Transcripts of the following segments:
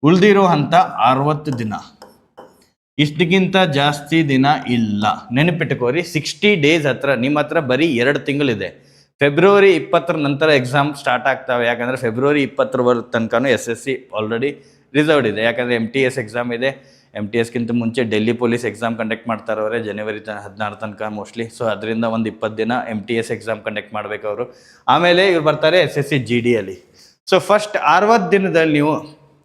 ಉಳಿದಿರೋ ಹಂತ 60 ದಿನ. ಇಷ್ಟಕ್ಕಿಂತ ಜಾಸ್ತಿ ದಿನ ಇಲ್ಲ. ನೆನಪಿಟ್ಕೋರಿ, 60 ಡೇಸ್ ಹತ್ರ ನಿಮ್ಮ ಹತ್ರ ಬರೀ 2 ತಿಂಗಳಿದೆ. ಫೆಬ್ರವರಿ 20 ನಂತರ ಎಕ್ಸಾಮ್ ಸ್ಟಾರ್ಟ್ ಆಗ್ತಾವೆ. ಯಾಕಂದರೆ ಫೆಬ್ರವರಿ 20 ತನಕನೂ SSC ಆಲ್ರೆಡಿ ರಿಸರ್ವ್ಡ್ ಇದೆ. ಯಾಕಂದರೆ MTS ಎಕ್ಸಾಮ್ ಇದೆ. MTSಗಿಂತ ಮುಂಚೆ ಡೆಲ್ಲಿ ಪೊಲೀಸ್ ಎಕ್ಸಾಮ್ ಕಂಡಕ್ಟ್ ಮಾಡ್ತಾರವ್ರೆ ಜನವರಿ 16 ತನಕ ಮೋಸ್ಟ್ಲಿ. ಸೊ ಅದರಿಂದ ಒಂದು 20 ದಿನ MTS ಎಕ್ಸಾಮ್ ಕಂಡಕ್ಟ್ ಮಾಡಬೇಕು ಅವರು. ಆಮೇಲೆ ಇವ್ರು ಬರ್ತಾರೆ SSC GD ಅಲ್ಲಿ. ಸೊ ಫಸ್ಟ್ 60 ದಿನದಲ್ಲಿ ನೀವು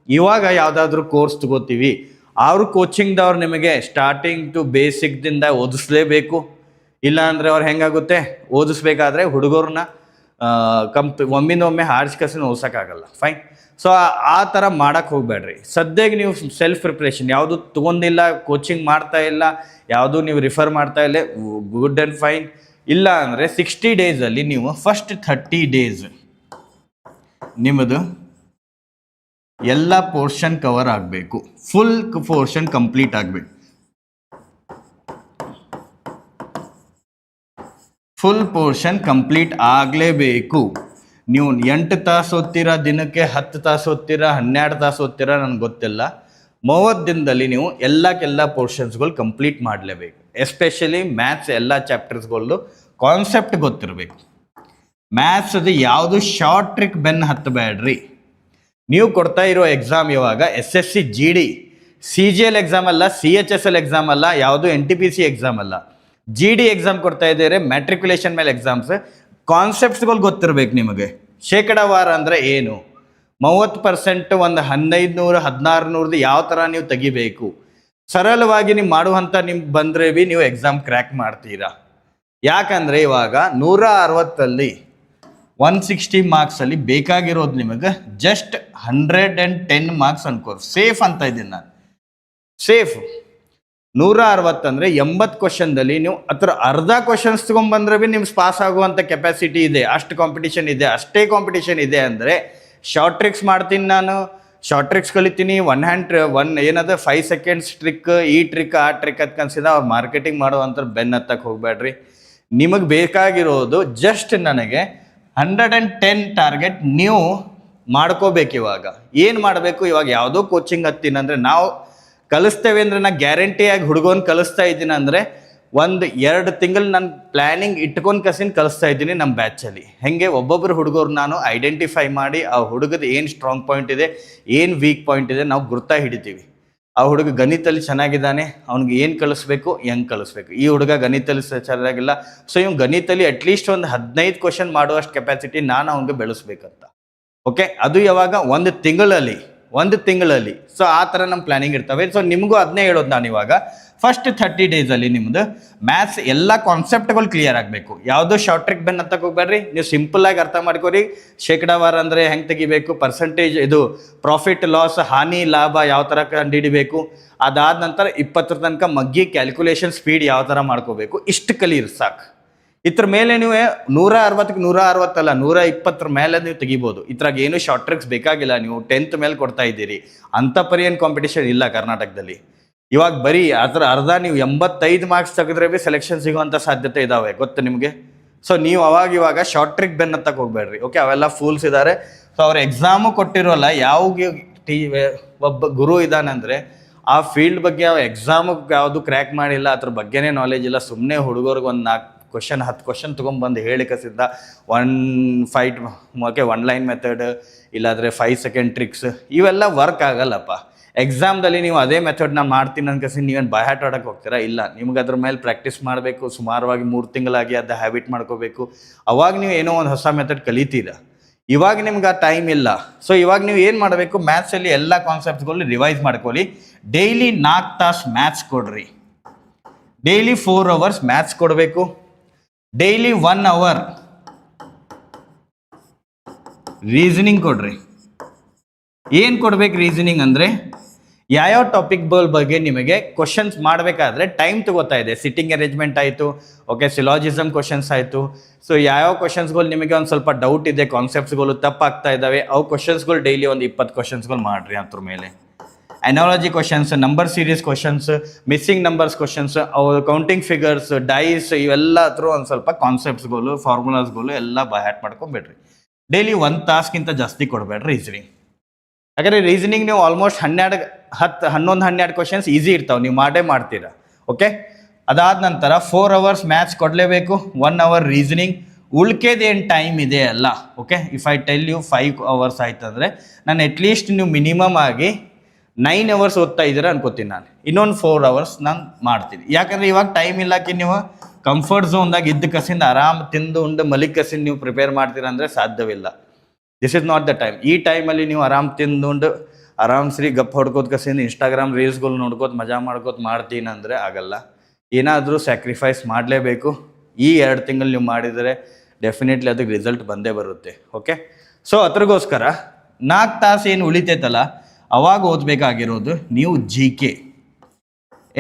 ಇವಾಗ ಯಾವುದಾದ್ರೂ ಕೋರ್ಸ್ ತಗೋತೀವಿ, ಅವ್ರ ಕೋಚಿಂಗ್ದವ್ರು ನಿಮಗೆ ಸ್ಟಾರ್ಟಿಂಗ್ ಟು ಬೇಸಿಕ್ದಿಂದ ಓದಿಸ್ಲೇಬೇಕು. ಇಲ್ಲ ಅಂದರೆ ಅವ್ರು ಹೆಂಗಾಗುತ್ತೆ, ಓದಿಸ್ಬೇಕಾದ್ರೆ ಹುಡುಗರನ್ನ ಒಮ್ಮಿಂದೊಮ್ಮೆ ಹಾರಿಸ್ಕಸಿನ ಓದ್ಸೋಕ್ಕಾಗಲ್ಲ. ಫೈನ್. ಸೊ ಆ ಥರ ಮಾಡೋಕ್ಕೆ ಹೋಗಬೇಡ್ರಿ. ಸದ್ಯಕ್ಕೆ ನೀವು ಸೆಲ್ಫ್ ಪ್ರಿಪ್ರೇಷನ್ ಯಾವುದು ತೊಗೊಂಡಿಲ್ಲ, ಕೋಚಿಂಗ್ ಮಾಡ್ತಾ ಇಲ್ಲ, ಯಾವುದು ನೀವು ರಿಫರ್ ಮಾಡ್ತಾ ಇಲ್ಲ, ಗುಡ್ ಆ್ಯಂಡ್ ಫೈನ್. ಇಲ್ಲ ಅಂದರೆ 60 ಡೇಸಲ್ಲಿ ನೀವು ಫಸ್ಟ್ 30 ಡೇಸ್ ನಿಮ್ಮದು ಎಲ್ಲ ಪೋರ್ಷನ್ ಕವರ್ ಆಗಬೇಕು. ಫುಲ್ ಪೋರ್ಷನ್ ಕಂಪ್ಲೀಟ್ ಆಗಬೇಕು. ಫುಲ್ ಪೋರ್ಷನ್ ಕಂಪ್ಲೀಟ್ ಆಗಲೇಬೇಕು. ನೀವು 8 ತಾಸು ಓದ್ತೀರಾ, ದಿನಕ್ಕೆ 10 ತಾಸು ಓದ್ತೀರಾ, 12 ತಾಸು ಓದ್ತೀರಾ, ನನಗೆ ಗೊತ್ತಿಲ್ಲ. 30 ದಿನದಲ್ಲಿ ನೀವು ಎಲ್ಲಕ್ಕೆಲ್ಲ ಪೋರ್ಷನ್ಸ್ಗಳು ಕಂಪ್ಲೀಟ್ ಮಾಡಲೇಬೇಕು. ಎಸ್ಪೆಷಲಿ ಮ್ಯಾಥ್ಸ್ ಎಲ್ಲ ಚಾಪ್ಟರ್ಸ್ಗಳು ಕಾನ್ಸೆಪ್ಟ್ ಗೊತ್ತಿರಬೇಕು. ಮ್ಯಾಥ್ಸ್ ಅದು ಯಾವುದು ಶಾರ್ಟ್ ಟ್ರಿಕ್ ಬೆನ್ನು ಹತ್ತಬೇಡ್ರಿ. ನೀವು ಕೊಡ್ತಾ ಇರೋ ಎಕ್ಸಾಮ್ ಇವಾಗ SSC GD CGL ಎಕ್ಸಾಮ್ ಅಲ್ಲ, CHSL ಎಕ್ಸಾಮ್ ಅಲ್ಲ, ಯಾವುದು NTPC ಎಕ್ಸಾಮ್ ಅಲ್ಲ, GD ಎಕ್ಸಾಮ್ ಕೊಡ್ತಾ ಇದ್ದೀರಿ. ಮ್ಯಾಟ್ರಿಕ್ಯುಲೇಷನ್ ಮೇಲೆ ಎಕ್ಸಾಮ್ಸ್. ಕಾನ್ಸೆಪ್ಟ್ಸ್ಗಳು ಗೊತ್ತಿರಬೇಕು ನಿಮಗೆ. ಶೇಕಡಾವಾರ ಅಂದರೆ ಏನು, 30% ಒಂದು 1500 1600 ಯಾವ ಥರ ನೀವು ತೆಗಿಬೇಕು. ಸರಳವಾಗಿ ನೀವು ಮಾಡುವಂಥ ನಿಮ್ಗೆ ಬಂದರೆ ಭೀ ನೀವು ಎಕ್ಸಾಮ್ ಕ್ರ್ಯಾಕ್ ಮಾಡ್ತೀರಾ. ಯಾಕಂದರೆ ಇವಾಗ 160ಅಲ್ಲಿ 160 ಮಾರ್ಕ್ಸಲ್ಲಿ ಬೇಕಾಗಿರೋದು ನಿಮಗೆ ಜಸ್ಟ್ 110 ಮಾರ್ಕ್ಸ್ ಅನ್ಕೋರು. ಸೇಫ್ ಅಂತ ಇದ್ದೀನಿ ನಾನು. ಸೇಫ್ 160 ಅಂದರೆ 80 ಕ್ವಶನ್ದಲ್ಲಿ ನೀವು ಅರ್ಧ ಕ್ವಶನ್ಸ್ ತೊಗೊಂಡ್ಬಂದ್ರೆ ಭೀ ನಿಮ್ಗೆ ಪಾಸ್ ಆಗುವಂಥ ಕೆಪಾಸಿಟಿ ಇದೆ. ಅಷ್ಟು ಕಾಂಪಿಟೇಷನ್ ಇದೆ. ಅಷ್ಟೇ ಕಾಂಪಿಟೇಷನ್ ಇದೆ ಅಂದರೆ ಶಾರ್ಟ್ ಟ್ರಿಕ್ಸ್ ಮಾಡ್ತೀನಿ ನಾನು, ಶಾರ್ಟ್ ಟ್ರಿಕ್ಸ್ ಕಲಿತೀನಿ. ಏನದ 5 ಸೆಕೆಂಡ್ಸ್ ಟ್ರಿಕ್, ಈ ಟ್ರಿಕ್ ಆ ಟ್ರಿಕ್ ಅಂತ ಕನ್ಸಿದ ಅವ್ರು ಮಾರ್ಕೆಟಿಂಗ್ ಮಾಡುವಂಥ ಬೆನ್ನ ಹತ್ತಕ್ಕೆ ಹೋಗಬೇಡ್ರಿ. ನಿಮಗೆ ಬೇಕಾಗಿರೋದು ಜಸ್ಟ್ ನನಗೆ 110 ಟಾರ್ಗೆಟ್ ನೀವು ಮಾಡ್ಕೋಬೇಕು. ಇವಾಗ ಏನು ಮಾಡಬೇಕು, ಇವಾಗ ಯಾವುದೋ ಕೋಚಿಂಗ್ ಹತ್ತೀನಿ ಅಂದರೆ ನಾವು ಕಲಿಸ್ತೇವೆ ಅಂದರೆ ನಾನು ಗ್ಯಾರಂಟಿಯಾಗಿ ಹುಡುಗನ ಕಲಿಸ್ತಾ ಇದ್ದೀನಿ ಅಂದರೆ 1-2 ತಿಂಗಳು ನಾನು ಪ್ಲ್ಯಾನಿಂಗ್ ಇಟ್ಕೊಂಡು ಕಲಿಸ್ತಾ ಇದ್ದೀನಿ ನಮ್ಮ ಬ್ಯಾಚಲ್ಲಿ. ಹೆಂಗೆ ಒಬ್ಬೊಬ್ಬರು ಹುಡುಗರು ನಾನು ಐಡೆಂಟಿಫೈ ಮಾಡಿ ಆ ಹುಡುಗದ ಏನು ಸ್ಟ್ರಾಂಗ್ ಪಾಯಿಂಟ್ ಇದೆ, ಏನು ವೀಕ್ ಪಾಯಿಂಟ್ ಇದೆ ನಾವು ಗುರ್ತಾ ಹಿಡಿತೀವಿ. ಆ ಹುಡುಗ ಗಣಿತಲ್ಲಿ ಚೆನ್ನಾಗಿದ್ದಾನೆ, ಅವ್ನಿಗೆ ಏನು ಕಲಿಸ್ಬೇಕು, ಹೆಂಗೆ ಕಲಿಸ್ಬೇಕು. ಈ ಹುಡುಗ ಗಣಿತಲ್ಲಿ ಚೆನ್ನಾಗಿಲ್ಲ, ಸೊ ಇವ್ನು ಗಣಿತಲ್ಲಿ ಅಟ್ಲೀಸ್ಟ್ ಒಂದು 15 ಕ್ವಶನ್ ಮಾಡುವಷ್ಟು ಕೆಪಾಸಿಟಿ ನಾನು ಅವ್ನಿಗೆ ಬೆಳೆಸ್ಬೇಕಂತ. ಓಕೆ, ಅದು ಯಾವಾಗ ಒಂದು ತಿಂಗಳಲ್ಲಿ. ಸೊ ಆ ಥರ ನಮ್ಮ ಪ್ಲ್ಯಾನಿಂಗ್ ಇರ್ತವೆ. ಸೊ ನಿಮಗೂ ಅದನ್ನೇ ಹೇಳೋದು ನಾನು ಇವಾಗ. ಫಸ್ಟ್ 30 ಡೇಸಲ್ಲಿ ನಿಮ್ಮದು ಮ್ಯಾಥ್ಸ್ ಎಲ್ಲ ಕಾನ್ಸೆಪ್ಟ್ಗಳು ಕ್ಲಿಯರ್ ಆಗಬೇಕು. ಯಾವುದೋ ಶಾರ್ಟ್ ಟ್ರಿಕ್ ಬೆನ್ನು ಹತ್ತಕ್ಕೆ ಹೋಗ್ಬೇಡ್ರಿ. ನೀವು ಸಿಂಪಲ್ಲಾಗಿ ಅರ್ಥ ಮಾಡ್ಕೊರಿ. ಶೇಕಡಾವಾರ ಅಂದರೆ ಹೆಂಗೆ ತೆಗಿಬೇಕು, ಪರ್ಸೆಂಟೇಜ್, ಇದು ಪ್ರಾಫಿಟ್ ಲಾಸ್, ಹಾನಿ ಲಾಭ ಯಾವ ಥರ ಕಂಡುಹಿಡಿಬೇಕು. ಅದಾದ ನಂತರ 20 ತನಕ ಮಗ್ಗಿ ಕ್ಯಾಲ್ಕುಲೇಷನ್ ಸ್ಪೀಡ್ ಯಾವ ಥರ ಮಾಡ್ಕೋಬೇಕು, ಇಷ್ಟು ಕಲೀರಿ ಸಾಕು. ಇದ್ರ ಮೇಲೆ ನೀವು 160ಕ್ಕೆ 160 ಅಲ್ಲ 120 ಮೇಲೆ ನೀವು ತೆಗಿಬೋದು. ಇದ್ರಾಗ ಏನು ಶಾರ್ಟ್ ಟ್ರಿಕ್ಸ್ ಬೇಕಾಗಿಲ್ಲ. ನೀವು 10th ಮೇಲೆ ಕೊಡ್ತಾ ಇದ್ದೀರಿ, ಅಂಥ ಪರಿ ಏನು ಕಾಂಪಿಟೇಷನ್ ಇಲ್ಲ ಕರ್ನಾಟಕದಲ್ಲಿ. ಇವಾಗ ಬರೀ ಅದರ ಅರ್ಧ ನೀವು 85 ಮಾರ್ಕ್ಸ್ ತೆಗೆದ್ರೆ ಭೀ ಸೆಲೆಕ್ಷನ್ ಸಿಗುವಂಥ ಸಾಧ್ಯತೆ ಇದ್ದಾವೆ, ಗೊತ್ತು ನಿಮಗೆ. ಸೊ ನೀವು ಇವಾಗ ಶಾರ್ಟ್ ಟ್ರಿಕ್ ಬೆನ್ನು ಹತ್ತಕ್ಕೆ ಹೋಗ್ಬೇಡ್ರಿ. ಓಕೆ, ಅವೆಲ್ಲ ಫೂಲ್ಸ್ ಇದ್ದಾರೆ. ಸೊ ಅವ್ರ ಎಕ್ಸಾಮು ಕೊಟ್ಟಿರೋಲ್ಲ. ಒಬ್ಬ ಗುರು ಇದ್ದಾನಂದರೆ ಆ ಫೀಲ್ಡ್ ಬಗ್ಗೆ ಎಕ್ಸಾಮಿಗೆ ಯಾವುದು ಕ್ರ್ಯಾಕ್ ಮಾಡಿಲ್ಲ, ಅದ್ರ ಬಗ್ಗೆನೇ ನಾಲೆಜ್ ಇಲ್ಲ. ಸುಮ್ಮನೆ ಹುಡುಗರಿಗೆ ಒಂದು 4 ಕ್ವಶನ್ 10 ಕ್ವಶನ್ ತೊಗೊಂಬಂದು ಹೇಳಿ ಕಸಿದ್ದ 1 ಲೈನ್ ಮೆಥಡ್ ಇಲ್ಲಾಂದರೆ 5 ಸೆಕೆಂಡ್ ಟ್ರಿಕ್ಸ್ ಇವೆಲ್ಲ ವರ್ಕ್ ಆಗಲ್ಲಪ್ಪ. ಎಕ್ಸಾಮ್ದಲ್ಲಿ ನೀವು ಅದೇ ಮೆಥಡ್ನ ಮಾಡ್ತೀನಿ ಅನ್ಕಸಿ ನೀವೇನು ಬಾಯ್ಹಾಟ್ ಆಡೋಕ್ಕೆ ಹೋಗ್ತೀರಾ? ಇಲ್ಲ, ನಿಮ್ಗೆ ಅದ್ರ ಮೇಲೆ ಪ್ರಾಕ್ಟೀಸ್ ಮಾಡಬೇಕು. ಸುಮಾರವಾಗಿ 3 ತಿಂಗಳಾಗಿ ಅದು ಹ್ಯಾಬಿಟ್ ಮಾಡ್ಕೋಬೇಕು. ಅವಾಗ ನೀವು ಏನೋ ಒಂದು ಹೊಸ ಮೆಥಡ್ ಕಲಿತೀರಾ. ಇವಾಗ ನಿಮ್ಗೆ ಆ ಟೈಮ್ ಇಲ್ಲ. ಸೊ ಇವಾಗ ನೀವು ಏನು ಮಾಡಬೇಕು, ಮ್ಯಾಥ್ಸಲ್ಲಿ ಎಲ್ಲ ಕಾನ್ಸೆಪ್ಟ್ಸ್ಗಳು ರಿವೈಸ್ ಮಾಡ್ಕೊಳ್ಳಿ. ಡೈಲಿ 4 ತಾಸು ಮ್ಯಾಥ್ಸ್ ಕೊಡ್ರಿ. ಡೈಲಿ 4 ಅವರ್ಸ್ ಮ್ಯಾಥ್ಸ್ ಕೊಡಬೇಕು. ಡೈಲಿ 1 ಅವರ್ ರೀಸನಿಂಗ್ ಕೊಡ್ರಿ. ಏನು ಕೊಡ್ಬೇಕು ರೀಸನಿಂಗ್ ಅಂದರೆ, ಯಾವ್ಯಾವ ಟಾಪಿಕ್ಗಳ ಬಗ್ಗೆ ನಿಮಗೆ ಕ್ವಶನ್ಸ್ ಮಾಡಬೇಕಾದ್ರೆ ಟೈಮ್ ತಗೋತಾ ಇದೆ. ಸಿಟ್ಟಿಂಗ್ ಅರೇಂಜ್ಮೆಂಟ್ ಆಯಿತು, ಓಕೆ, ಸಿಲಾಜಿಸಮ್ ಕ್ವಶನ್ಸ್ ಆಯಿತು. ಸೊ ಯಾವ್ಯಾವ ಕ್ವಶನ್ಸ್ಗಳು ನಿಮಗೆ ಒಂದು ಸ್ವಲ್ಪ ಡೌಟ್ ಇದೆ, ಕಾನ್ಸೆಪ್ಟ್ಸ್ಗಳು ತಪ್ಪಾಗ್ತಾ ಇದ್ದಾವೆ, ಅವು ಕ್ವಶನ್ಸ್ಗಳು ಡೈಲಿ ಒಂದು 20 ಕ್ವಶನ್ಸ್ಗಳು ಮಾಡಿರಿ. ಅದ್ರ ಮೇಲೆ analogy questions, number series questions, missing numbers questions, ಅವು ಕೌಂಟಿಂಗ್ ಫಿಗರ್ಸ್, ಡೈಸ್, ಇವೆಲ್ಲ ಹತ್ರ ಒಂದು ಸ್ವಲ್ಪ ಕಾನ್ಸೆಪ್ಟ್ಸ್ಗಳು, ಫಾರ್ಮುಲಾಸ್ಗಳು ಎಲ್ಲ ಬೈ ಹ್ಯಾಟ್ ಮಾಡ್ಕೊಂಬಿಡ್ರಿ. ಡೈಲಿ 1 ತಾಸ್ಗಿಂತ ಜಾಸ್ತಿ ಕೊಡಬೇಡ್ರಿ ರೀಸನಿಂಗ್. ಯಾಕಂದರೆ ರೀಸನಿಂಗ್ ನೀವು ಆಲ್ಮೋಸ್ಟ್ 11-12 ಕ್ವಶನ್ಸ್ ಈಸಿ ಇರ್ತಾವೆ, ನೀವು ಮಾಡ್ತೀರಾ. ಓಕೆ, ಅದಾದ ನಂತರ 4 ಅವರ್ಸ್ ಮ್ಯಾಥ್ಸ್ ಕೊಡಲೇಬೇಕು, 1 ಅವರ್ ರೀಸನಿಂಗ್. ಉಳ್ಕೆದೇನು ಟೈಮ್ ಇದೆ ಅಲ್ಲ. Okay, if I tell you 5 hours ಆಯ್ತಂದರೆ ನಾನು ಅಟ್ಲೀಸ್ಟ್ ನೀವು ಮಿನಿಮಮ್ ಆಗಿ 9 ಅವರ್ಸ್ ಓದ್ತಾ ಇದ್ದೀರಾ ಅನ್ಕೋತೀನಿ. ನಾನು ಇನ್ನೊಂದು 4 ಅವರ್ಸ್ ನಾನು ಮಾಡ್ತೀನಿ. ಯಾಕಂದರೆ ಇವಾಗ ಟೈಮ್ ಇಲ್ಲಕ್ಕೆ ನೀವು ಕಂಫರ್ಟ್ ಝೋನ್ದಾಗ ಇದ್ದ ಕಸಿಂದ ಆರಾಮ್ ತಿಂದು ಉಂಡು ಮಲಿಕ್ ಕಸಿಂದ ನೀವು ಪ್ರಿಪೇರ್ ಮಾಡ್ತೀರಾ ಅಂದರೆ ಸಾಧ್ಯವಿಲ್ಲ. This is not the time. ಈ ಟೈಮಲ್ಲಿ ನೀವು ಆರಾಮ್ ತಿಂದುಂಡು ಆರಾಮ್ಸ್ರಿ ಗಪ್ ಹೊಡ್ಕೋತ ಕಸಿಂದ ಇನ್ಸ್ಟಾಗ್ರಾಮ್ ರೀಲ್ಸ್ಗಳು ನೋಡ್ಕೋತ ಮಜಾ ಮಾಡ್ಕೋತ ಮಾಡ್ತೀನಿ ಅಂದರೆ ಆಗಲ್ಲ. ಏನಾದರೂ ಸ್ಯಾಕ್ರಿಫೈಸ್ ಮಾಡಲೇಬೇಕು. ಈ 2 ತಿಂಗಳು ನೀವು ಮಾಡಿದರೆ ಡೆಫಿನೆಟ್ಲಿ ಅದಕ್ಕೆ ರಿಸಲ್ಟ್ ಬಂದೇ ಬರುತ್ತೆ. ಓಕೆ, ಸೊ ಅದ್ರಗೋಸ್ಕರ 4 ತಾಸು ಏನು ಉಳಿತೈತಲ್ಲ ಅವಾಗ ಓದಬೇಕಾಗಿರೋದು ನೀವು GK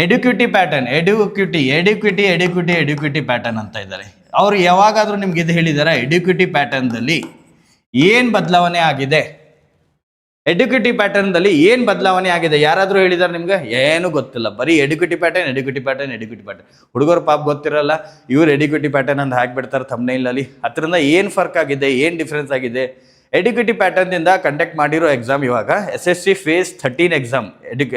ಎಡ್ಯುಕ್ಯೂಟಿ ಪ್ಯಾಟರ್ನ್. ಎಡ್ಯುಕ್ಯೂಟಿ ಪ್ಯಾಟರ್ನ್ ಅಂತ ಇದ್ದಾರೆ. ಅವರು ಯಾವಾಗಾದರೂ ನಿಮ್ಗೆ ಇದು ಹೇಳಿದಾರೆ, ಎಡ್ಯುಕ್ಯೂಟಿ ಪ್ಯಾಟರ್ನ್ದಲ್ಲಿ ಏನು ಬದಲಾವಣೆ ಆಗಿದೆ, ಎಡ್ಯುಕ್ಯೂಟಿ ಪ್ಯಾಟರ್ನ್ದಲ್ಲಿ ಏನು ಬದಲಾವಣೆ ಆಗಿದೆ ಯಾರಾದರೂ ಹೇಳಿದಾರೆ ನಿಮ್ಗೆ? ಏನೂ ಗೊತ್ತಿಲ್ಲ. ಬರೀ ಎಡ್ಯುಕ್ಯೂಟಿ ಪ್ಯಾಟರ್ನ್. ಹುಡುಗರು ಪಾಪ ಗೊತ್ತಿರಲ್ಲ, ಇವ್ರು ಎಡ್ಯುಕ್ಯೂಟಿ ಪ್ಯಾಟರ್ನ್ ಅಂತ ಹಾಕಿಬಿಡ್ತಾರೆ ಥಂಬ್ನೈಲಲ್ಲಿ. ಅದರಿಂದ ಏನು ಫರ್ಕ್ ಆಗಿದೆ, ಏನು ಡಿಫ್ರೆನ್ಸ್ ಆಗಿದೆ? ಎಡ್ಯುಕ್ಯೂಟಿ ಪ್ಯಾಟರ್ನಿಂದ ಕಂಡಕ್ಟ್ ಮಾಡಿರೋ ಎಕ್ಸಾಮ್ ಇವಾಗ SSC Phase 13 ಎಕ್ಸಾಮ್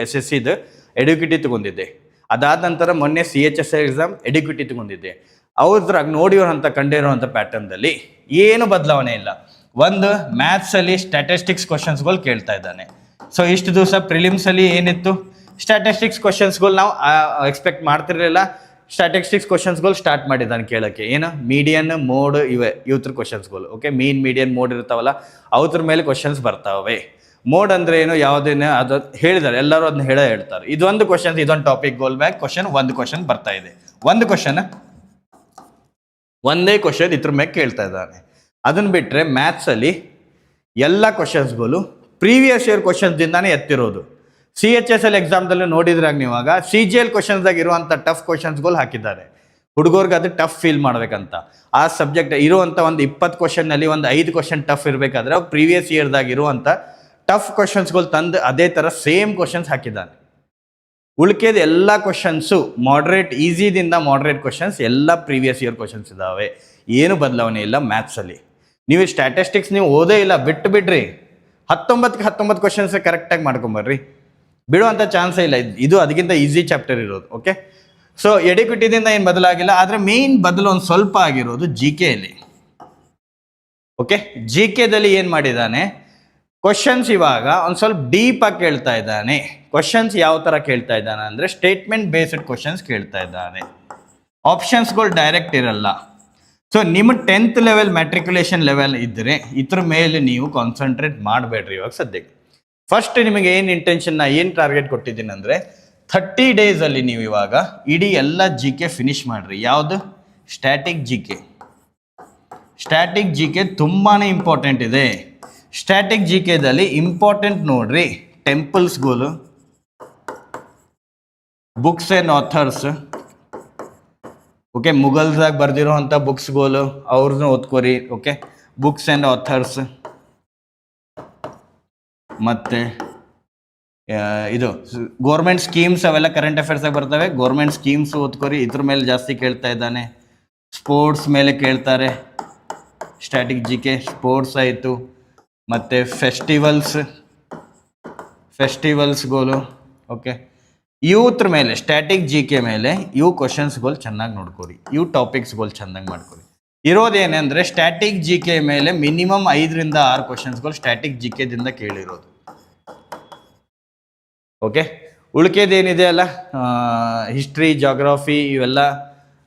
SSCದು ಎಡ್ಯುಕ್ಯೂಟಿ ತಗೊಂಡಿದ್ದೆ. ಅದಾದ ನಂತರ ಮೊನ್ನೆ CHS ಎಕ್ಸಾಮ್ ಎಡ್ಯುಕ್ಯೂಟಿ ತಗೊಂಡಿದ್ದೆ. ಅವ್ರದ್ರಾಗ ನೋಡಿರೋಂಥ ಕಂಡಿರೋಂಥ ಪ್ಯಾಟರ್ನ್ದಲ್ಲಿ ಏನು ಬದಲಾವಣೆ ಇಲ್ಲ. ಒಂದು ಮ್ಯಾಥ್ಸಲ್ಲಿ ಸ್ಟ್ಯಾಟಿಸ್ಟಿಕ್ಸ್ ಕ್ವಶನ್ಸ್ಗಳು ಕೇಳ್ತಾ ಇದ್ದಾನೆ. ಸೊ ಇಷ್ಟು ದಿವಸ ಪ್ರಿಲಿಮ್ಸಲ್ಲಿ ಏನಿತ್ತು, ಸ್ಟ್ಯಾಟಿಸ್ಟಿಕ್ಸ್ ಕ್ವಶನ್ಸ್ಗಳು ನಾವು ಎಕ್ಸ್ಪೆಕ್ಟ್ ಮಾಡ್ತಿರಲಿಲ್ಲ. ಸ್ಟ್ಯಾಟಿಸ್ಟಿಕ್ಸ್ ಕ್ವಶನ್ಸ್ಗಳು ಸ್ಟಾರ್ಟ್ ಮಾಡಿದ್ದಾನೆ ಕೇಳೋಕ್ಕೆ. ಏನು ಮೀಡಿಯನ್, ಮೋಡ್, ಇವತ್ರ ಕ್ವಶನ್ಸ್ಗಳು. ಓಕೆ, ಮೀನ್, ಮೀಡಿಯನ್, ಮೋಡ್ ಇರ್ತಾವಲ್ಲ ಅವ್ರ ಮೇಲೆ ಕ್ವಶನ್ಸ್ ಬರ್ತಾವೆ. ಮೋಡ್ ಅಂದರೆ ಏನು, ಯಾವುದೇನು ಅದು ಹೇಳಿದ್ದಾರೆ, ಎಲ್ಲರೂ ಅದನ್ನ ಹೇಳ್ತಾರೆ. ಇದೊಂದು ಕ್ವಶನ್, ಇದೊಂದು ಟಾಪಿಕ್ ಗೋಲ್ ಬ್ಯಾಕ್ ಕ್ವಶನ್, ಒಂದು ಕ್ವಶನ್ ಬರ್ತಾ ಇದೆ. ಒಂದೇ ಕ್ವಶನ್ ಇದ್ರ ಮೇಲೆ ಕೇಳ್ತಾ ಇದ್ದಾನೆ. ಅದನ್ನು ಬಿಟ್ಟರೆ ಮ್ಯಾಥ್ಸಲ್ಲಿ ಎಲ್ಲ ಕ್ವಶನ್ಸ್ಗಳು ಪ್ರೀವಿಯಸ್ ಇಯರ್ ಕ್ವಶನ್ಸ್ದಿಂದಾನೇ ಎತ್ತಿರೋದು. CHSL ಎಕ್ಸಾಮ್ದಲ್ಲಿ ನೋಡಿದ್ರಾಗ ನೀವಾಗ CGL ಕ್ವಶನ್ಸ್ದಾಗ ಇರುವಂಥ ಟಫ್ ಕ್ವಶನ್ಸ್ಗಳು ಹಾಕಿದ್ದಾರೆ. ಹುಡುಗರ್ಗೆ ಅದು ಟಫ್ ಫೀಲ್ ಮಾಡ್ಬೇಕಂತ. ಆ ಸಬ್ಜೆಕ್ಟ್ ಇರುವಂಥ ಒಂದು 20 ಕ್ವಶನ್ನಲ್ಲಿ ಒಂದು 5 ಕ್ವಶನ್ ಟಫ್ ಇರಬೇಕಾದ್ರೆ ಅವ್ರು ಪ್ರೀವಿಯಸ್ ಇಯರ್ದಾಗ ಇರುವಂಥ ಟಫ್ ಕ್ವಶನ್ಸ್ಗಳು ತಂದು ಅದೇ ಥರ ಸೇಮ್ ಕ್ವಶನ್ಸ್ ಹಾಕಿದ್ದಾನೆ. ಉಳ್ಕೆದ ಎಲ್ಲ ಕ್ವಶನ್ಸು ಈಸಿದಿಂದ ಮಾಡ್ರೇಟ್ ಕ್ವಶನ್ಸ್ ಎಲ್ಲ ಪ್ರೀವಿಯಸ್ ಇಯರ್ ಕ್ವಶನ್ಸ್ ಇದ್ದಾವೆ. ಏನು ಬದಲಾವಣೆ ಇಲ್ಲ ಮ್ಯಾಥ್ಸಲ್ಲಿ. ನೀವು ಸ್ಟ್ಯಾಟಿಸ್ಟಿಕ್ಸ್ ನೀವು ಓದೇ ಇಲ್ಲ, ಬಿಡ್ರಿ. 19 ಕ್ವಶನ್ಸ್ ಕರೆಕ್ಟಾಗಿ ಮಾಡ್ಕೊಂಬರ್ರಿ, ಬಿಡುವಂಥ ಚಾನ್ಸೇ ಇಲ್ಲ. ಇದು ಅದಕ್ಕಿಂತ ಈಸಿ ಚಾಪ್ಟರ್ ಇರೋದು. ಓಕೆ, ಸೊ ಎಡ್ಯುಕ್ಯೂಟಿದಿಂದ ಏನು ಬದಲಾಗಿಲ್ಲ. ಆದರೆ ಮೇನ್ ಬದಲು ಒಂದು ಸ್ವಲ್ಪ ಆಗಿರೋದು GKಯಲ್ಲಿ. ಓಕೆ, GKದಲ್ಲಿ ಏನು ಮಾಡಿದ್ದಾನೆ, ಕ್ವಶನ್ಸ್ ಇವಾಗ ಒಂದು ಸ್ವಲ್ಪ ಡೀಪಾಗಿ ಕೇಳ್ತಾ ಇದ್ದಾನೆ. ಕ್ವಶನ್ಸ್ ಯಾವ ಥರ ಕೇಳ್ತಾ ಇದ್ದಾನೆ ಅಂದರೆ ಸ್ಟೇಟ್ಮೆಂಟ್ ಬೇಸ್ಡ್ ಕ್ವಶನ್ಸ್ ಕೇಳ್ತಾ ಇದ್ದಾನೆ. ಆಪ್ಷನ್ಸ್ಗಳು ಡೈರೆಕ್ಟ್ ಇರಲ್ಲ. ಸೊ ನಿಮ್ಮ 10th ಲೆವೆಲ್ ಮ್ಯಾಟ್ರಿಕ್ಯುಲೇಷನ್ ಲೆವೆಲ್ ಇದ್ದರೆ ಇದ್ರ ಮೇಲೆ ನೀವು ಕಾನ್ಸಂಟ್ರೇಟ್ ಮಾಡಬೇಡ್ರಿ ಇವಾಗ ಸದ್ಯಕ್ಕೆ. ಫಸ್ಟ್ ನಿಮಗೆ ಏನು ಇಂಟೆನ್ಷನ್, ಏನು ಟಾರ್ಗೆಟ್ ಕೊಟ್ಟಿದ್ದೀನಿ ಅಂದರೆ 30 ಡೇಸಲ್ಲಿ ನೀವು ಇವಾಗ ಇಡೀ ಎಲ್ಲ GK ಫಿನಿಶ್ ಮಾಡಿರಿ. ಯಾವುದು? ಸ್ಟ್ಯಾಟಿಕ್ GK ತುಂಬಾ ಇಂಪಾರ್ಟೆಂಟ್ ಇದೆ. ಸ್ಟ್ಯಾಟಿಕ್ GKದಲ್ಲಿ ಇಂಪಾರ್ಟೆಂಟ್ ನೋಡ್ರಿ, ಟೆಂಪಲ್ಸ್ಗಳು, ಬುಕ್ಸ್ ಆ್ಯಂಡ್ ಆಥರ್ಸ್. ಓಕೆ, ಮುಗಲ್ಸ್ದಾಗ ಬರ್ದಿರೋವಂಥ ಬುಕ್ಸ್ಗಳು ಅವ್ರನ್ನ ಓದ್ಕೋರಿ. Okay, books and authors. ಮತ್ತು ಇದು ಗೋರ್ಮೆಂಟ್ ಸ್ಕೀಮ್ಸ್ ಅವೆಲ್ಲ ಕರೆಂಟ್ ಅಫೇರ್ಸಾಗಿ ಬರ್ತವೆ. ಗೋರ್ಮೆಂಟ್ ಸ್ಕೀಮ್ಸ್ ಓದ್ಕೋರಿ, ಇದ್ರ ಮೇಲೆ ಜಾಸ್ತಿ ಕೇಳ್ತಾ ಇದ್ದಾನೆ. ಸ್ಪೋರ್ಟ್ಸ್ ಮೇಲೆ ಕೇಳ್ತಾರೆ ಸ್ಟ್ಯಾಟಿಕ್ GK. ಸ್ಪೋರ್ಟ್ಸ್ ಆಯಿತು, ಮತ್ತು ಫೆಸ್ಟಿವಲ್ಸ್ಗಳು. ಓಕೆ, ಇವ್ರ ಮೇಲೆ ಸ್ಟ್ಯಾಟಿಕ್ GK ಮೇಲೆ ಇವು ಕ್ವಶನ್ಸ್ಗಳು ಚೆನ್ನಾಗಿ ನೋಡ್ಕೊರಿ, ಇವು ಟಾಪಿಕ್ಸ್ಗಳು ಚೆನ್ನಾಗಿ ಮಾಡ್ಕೊರಿ. ಇರೋದೇನೆಂದರೆ ಸ್ಟ್ಯಾಟಿಕ್ GK ಮೇಲೆ ಮಿನಿಮಮ್ 5ರಿಂದ 6 ಕ್ವಶನ್ಸ್ಗಳು ಸ್ಟ್ಯಾಟಿಕ್ GKದಿಂದ ಕೇಳಿರೋದು. ಓಕೆ, ಉಳ್ಕೆದೇನಿದೆ ಅಲ್ಲ, ಹಿಸ್ಟ್ರಿ, ಜಾಗ್ರಫಿ ಇವೆಲ್ಲ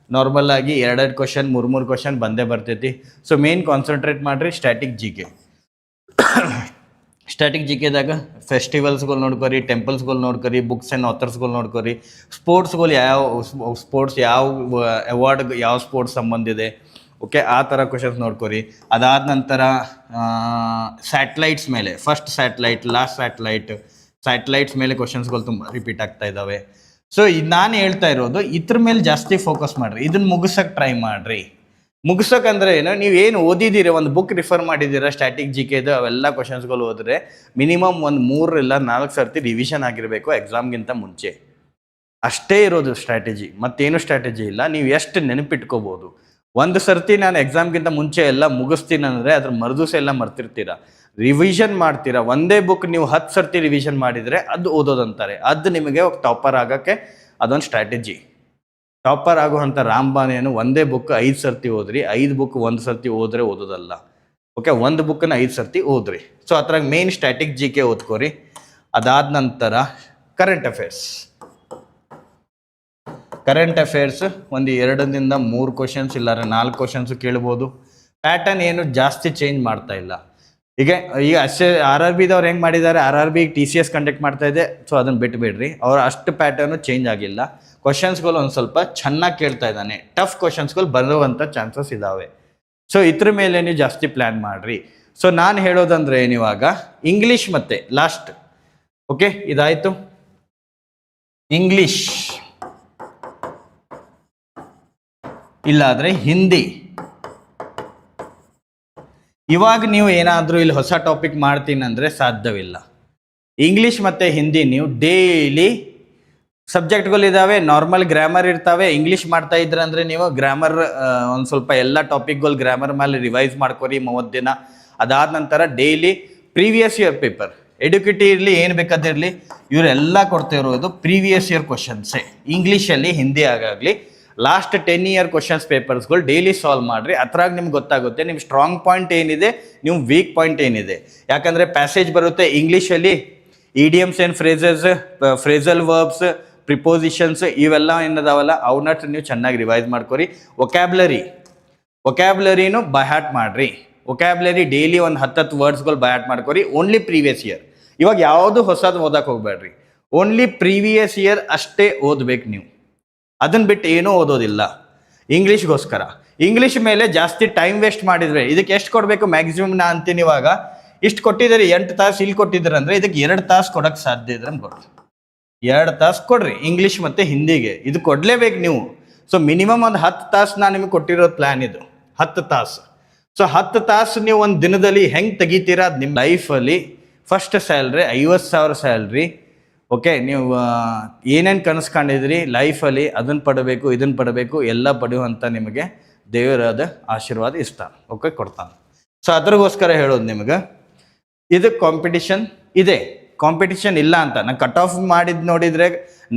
ನಾರ್ಮಲ್ ಆಗಿ 2 ಕ್ವಶನ್ 3 ಕ್ವಶನ್ ಬಂದೇ ಬರ್ತೈತಿ. ಸೊ ಮೇನ್ ಕಾನ್ಸಂಟ್ರೇಟ್ ಮಾಡಿರಿ ಸ್ಟ್ಯಾಟಿಕ್ GK. ಸ್ಟ್ಯಾಟಿಕ್ GKದಾಗ ಫೆಸ್ಟಿವಲ್ಸ್ಗಳು ನೋಡ್ಕೊರಿ, ಟೆಂಪಲ್ಸ್ಗಳು ನೋಡ್ಕೊರಿ, ಬುಕ್ಸ್ ಆ್ಯಂಡ್ ಆಥರ್ಸ್ಗಳು ನೋಡ್ಕೊರಿ. ಸ್ಪೋರ್ಟ್ಸ್ಗಳು ಯಾವ ಅವಾರ್ಡ್ ಯಾವ ಸ್ಪೋರ್ಟ್ಸ್ ಸಂಬಂಧ ಇದೆ. ಓಕೆ, ಆ ಥರ ಕ್ವಶನ್ಸ್ ನೋಡ್ಕೊರಿ. ಅದಾದ ನಂತರ ಸ್ಯಾಟಲೈಟ್ಸ್ ಮೇಲೆ, ಫಸ್ಟ್ ಸ್ಯಾಟಲೈಟ್, ಲಾಸ್ಟ್ ಸ್ಯಾಟಲೈಟ್ಸ್ ಮೇಲೆ ಕ್ವಶನ್ಸ್ಗಳು ತುಂಬ ರಿಪೀಟ್ ಆಗ್ತಾ ಇದ್ದಾವೆ. ಸೊ ನಾನು ಹೇಳ್ತಾ ಇರೋದು ಇದ್ರ ಮೇಲೆ ಜಾಸ್ತಿ ಫೋಕಸ್ ಮಾಡಿರಿ. ಇದನ್ನು ಮುಗಿಸೋಕೆ ಟ್ರೈ ಮಾಡಿರಿ. ಮುಗಿಸೋಕಂದ್ರೆ ಏನು, ನೀವೇನು ಓದಿದ್ದೀರಿ, ಒಂದು ಬುಕ್ ರಿಫರ್ ಮಾಡಿದ್ದೀರಾ ಸ್ಟ್ಯಾಟಿಕ್ GKದು, ಅವೆಲ್ಲ ಕ್ವಶನ್ಸ್ಗಳು ಓದಿದ್ರೆ ಮಿನಿಮಮ್ ಒಂದು 3 ಇಲ್ಲ 4 ಸರ್ತಿ ರಿವಿಷನ್ ಆಗಿರಬೇಕು ಎಕ್ಸಾಮ್ಗಿಂತ ಮುಂಚೆ. ಅಷ್ಟೇ ಇರೋದು ಸ್ಟ್ರಾಟಜಿ, ಮತ್ತೇನು ಸ್ಟ್ರಾಟಜಿ ಇಲ್ಲ. ನೀವು ಎಷ್ಟು ನೆನಪಿಟ್ಕೋಬೋದು. ಒಂದು ಸರ್ತಿ ನಾನು ಎಕ್ಸಾಮ್ಗಿಂತ ಮುಂಚೆ ಎಲ್ಲ ಮುಗಿಸ್ತೀನಿ ಅಂದರೆ ಅದ್ರ ಮರುದಿವಸ ಎಲ್ಲ ಮರ್ತಿರ್ತೀರ. ರಿವಿಷನ್ ಮಾಡ್ತೀರಾ, ಒಂದೇ ಬುಕ್ ನೀವು 10 ಸರ್ತಿ ರಿವಿಷನ್ ಮಾಡಿದರೆ ಅದು ಓದೋದಂತಾರೆ. ಅದು ನಿಮಗೆ ಟಾಪರ್ ಆಗೋಕ್ಕೆ ಅದೊಂದು ಸ್ಟ್ರಾಟಜಿ. ಟಾಪರ್ ಆಗುವಂಥ ರಾಮಬಾಣೇನು ಒಂದೇ ಬುಕ್ 5 ಸರ್ತಿ ಓದ್ರಿ, 5 ಬುಕ್ 1 ಸರ್ತಿ ಓದ್ರೆ ಓದೋದಲ್ಲ. ಓಕೆ, ಒಂದು ಬುಕ್ಕನ್ನು 5 ಸರ್ತಿ ಓದ್ರಿ. ಸೊ ಅದ್ರಾಗ ಮೇನ್ ಸ್ಟ್ಯಾಟಿಕ್ ಜಿ ಕೆ ಓದ್ಕೋರಿ. ಅದಾದ ನಂತರ ಕರೆಂಟ್ ಅಫೇರ್ಸ್ ಒಂದು 2ರಿಂದ 3 ಕ್ವಶನ್ಸ್ ಇಲ್ಲಾರ 4 ಕ್ವಶನ್ಸ್ ಕೇಳ್ಬೋದು. ಪ್ಯಾಟರ್ನ್ ಏನು ಜಾಸ್ತಿ ಚೇಂಜ್ ಮಾಡ್ತಾ ಇಲ್ಲ. ಈಗ ಅಷ್ಟೇ RRBದವ್ರು ಹೆಂಗೆ ಮಾಡಿದ್ದಾರೆ, RRB TCS ಕಂಡಕ್ಟ್ ಮಾಡ್ತಾ ಇದೆ, ಸೊ ಅದನ್ನು ಬಿಟ್ಬಿಡ್ರಿ. ಅವ್ರು ಅಷ್ಟು ಪ್ಯಾಟರ್ನು ಚೇಂಜ್ ಆಗಿಲ್ಲ. ಕ್ವಶನ್ಸ್ಗಳು ಒಂದು ಸ್ವಲ್ಪ ಚೆನ್ನಾಗಿ ಕೇಳ್ತಾ ಇದ್ದಾನೆ, ಟಫ್ ಕ್ವಶನ್ಸ್ಗಳು ಬರುವಂಥ ಚಾನ್ಸಸ್ ಇದ್ದಾವೆ. ಸೊ ಇದ್ರ ಮೇಲೆ ನೀವು ಜಾಸ್ತಿ ಪ್ಲ್ಯಾನ್ ಮಾಡಿರಿ. ಸೊ ನಾನು ಹೇಳೋದಂದ್ರೆ ಏನಿವಾಗ ಇಂಗ್ಲೀಷ್ ಮತ್ತೆ ಲಾಸ್ಟ್. ಓಕೆ, ಇದಾಯಿತು ಇಂಗ್ಲೀಷ್, ಇಲ್ಲಾದರೆ ಹಿಂದಿ. ಇವಾಗ ನೀವು ಏನಾದರೂ ಇಲ್ಲಿ ಹೊಸ ಟಾಪಿಕ್ ಮಾಡ್ತೀನಿ ಅಂದರೆ ಸಾಧ್ಯವಿಲ್ಲ. ಇಂಗ್ಲೀಷ್ ಮತ್ತು ಹಿಂದಿ ನೀವು ಡೈಲಿ ಸಬ್ಜೆಕ್ಟ್ಗಳಿದ್ದಾವೆ, ನಾರ್ಮಲ್ ಗ್ರಾಮರ್ ಇರ್ತವೆ. ಇಂಗ್ಲೀಷ್ ಮಾಡ್ತಾ ಇದ್ರೆ ಅಂದರೆ ನೀವು ಗ್ರಾಮರ್ ಒಂದು ಸ್ವಲ್ಪ ಎಲ್ಲ ಟಾಪಿಕ್ಗಳು ಗ್ರಾಮರ್ ಮೇಲೆ ರಿವೈಸ್ ಮಾಡ್ಕೊರಿ 30 ದಿನ. ಅದಾದ ನಂತರ daily previous year paper, educative ಇರಲಿ ಏನು ಬೇಕಾದಿರಲಿ, ಇವರೆಲ್ಲ ಕೊಡ್ತಿರೋದು ಪ್ರೀವಿಯಸ್ ಇಯರ್ ಕ್ವಶನ್ಸೇ. ಇಂಗ್ಲೀಷಲ್ಲಿ ಹಿಂದಿ ಆಗಾಗಲಿ ಲಾಸ್ಟ್ 10 ಇಯರ್ ಕ್ವಶನ್ಸ್ ಪೇಪರ್ಸ್ಗಳು ಡೈಲಿ ಸಾಲ್ವ್ ಮಾಡಿರಿ. ಅದ್ರಾಗ ನಿಮ್ಗೆ ಗೊತ್ತಾಗುತ್ತೆ ನಿಮ್ಮ ಸ್ಟ್ರಾಂಗ್ ಪಾಯಿಂಟ್ ಏನಿದೆ, ನಿಮ್ಮ ವೀಕ್ ಪಾಯಿಂಟ್ ಏನಿದೆ. ಯಾಕಂದರೆ ಪ್ಯಾಸೇಜ್ ಬರುತ್ತೆ ಇಂಗ್ಲೀಷಲ್ಲಿ, idioms and phrasal verbs, prepositions ಇವೆಲ್ಲ ಏನದಾವಲ್ಲ ಅವನ್ನ ನೀವು ಚೆನ್ನಾಗಿ ರಿವೈಸ್ ಮಾಡ್ಕೊರಿ. ಒಕ್ಯಾಬ್ಲರಿನೂ ಬೈಹಾರ್ಟ್ ಮಾಡಿರಿ. ಒಕ್ಯಾಬ್ಲರಿ ಡೈಲಿ ಒಂದು 10 ವರ್ಡ್ಸ್ಗಳು ಬೈಹಾರ್ಟ್ ಮಾಡ್ಕೊರಿ. ಓನ್ಲಿ ಪ್ರೀವಿಯಸ್ ಇಯರ್, ಇವಾಗ ಯಾವುದು ಹೊಸದು ಓದಕ್ಕೆ ಹೋಗ್ಬೇಡ್ರಿ. ಓನ್ಲಿ ಪ್ರೀವಿಯಸ್ ಇಯರ್ ಅಷ್ಟೇ ಓದ್ಬೇಕು ನೀವು, ಅದನ್ನು ಬಿಟ್ಟು ಏನೂ ಓದೋದಿಲ್ಲ. ಇಂಗ್ಲೀಷ್ಗೋಸ್ಕರ ಇಂಗ್ಲೀಷ್ ಮೇಲೆ ಜಾಸ್ತಿ ಟೈಮ್ ವೇಸ್ಟ್ ಮಾಡಿದರೆ ಇದಕ್ಕೆ ಎಷ್ಟು ಕೊಡಬೇಕು ಮ್ಯಾಕ್ಸಿಮಮ್ ನಾ ಅಂತೀನಿ. ಇವಾಗ ಇಷ್ಟು ಕೊಟ್ಟಿದ್ದೀರಿ 8 ತಾಸು ಇಲ್ಲಿ ಕೊಟ್ಟಿದ್ದೀರ ಅಂದರೆ ಇದಕ್ಕೆ 2 ತಾಸು ಕೊಡೋಕ್ಕೆ ಸಾಧ್ಯ ಇದ್ರೆ ಕೊಡ್ರಿ. 2 ತಾಸು ಕೊಡ್ರಿ ಇಂಗ್ಲೀಷ್ ಮತ್ತು ಹಿಂದಿಗೆ, ಇದು ಕೊಡಲೇಬೇಕು ನೀವು. ಸೊ ಮಿನಿಮಮ್ ಒಂದು 10 ತಾಸು ನಾನು ನಿಮಗೆ ಕೊಟ್ಟಿರೋ ಪ್ಲ್ಯಾನ್ ಇದು, 10 ತಾಸು. ಸೊ 10 ತಾಸು ನೀವು ಒಂದು ದಿನದಲ್ಲಿ ಹೆಂಗೆ ತೆಗಿತೀರಾ, ಅದು ನಿಮ್ಮ ಲೈಫಲ್ಲಿ ಫಸ್ಟ್ ಸ್ಯಾಲ್ರಿ 50,000 ಸ್ಯಾಲ್ರಿ. ಓಕೆ, ನೀವು ಏನೇನು ಕನಸ್ಕೊಂಡಿದ್ರಿ ಲೈಫಲ್ಲಿ ಅದನ್ನು ಪಡಬೇಕು, ಇದನ್ನು ಪಡಬೇಕು, ಎಲ್ಲ ಪಡೆಯುವಂಥ ನಿಮಗೆ ದೇವರಾದ ಆಶೀರ್ವಾದ ಇಷ್ಟ. ಓಕೆ, ಕೊಡ್ತಾನೆ. ಸೊ ಅದ್ರಗೋಸ್ಕರ ಹೇಳೋದು ನಿಮಗೆ, ಇದು ಕಾಂಪಿಟಿಷನ್ ಇದೆ. ಕಾಂಪಿಟಿಷನ್ ಇಲ್ಲ ಅಂತ ನಾನು ಕಟ್ ಆಫ್ ಮಾಡಿದ್ದು ನೋಡಿದರೆ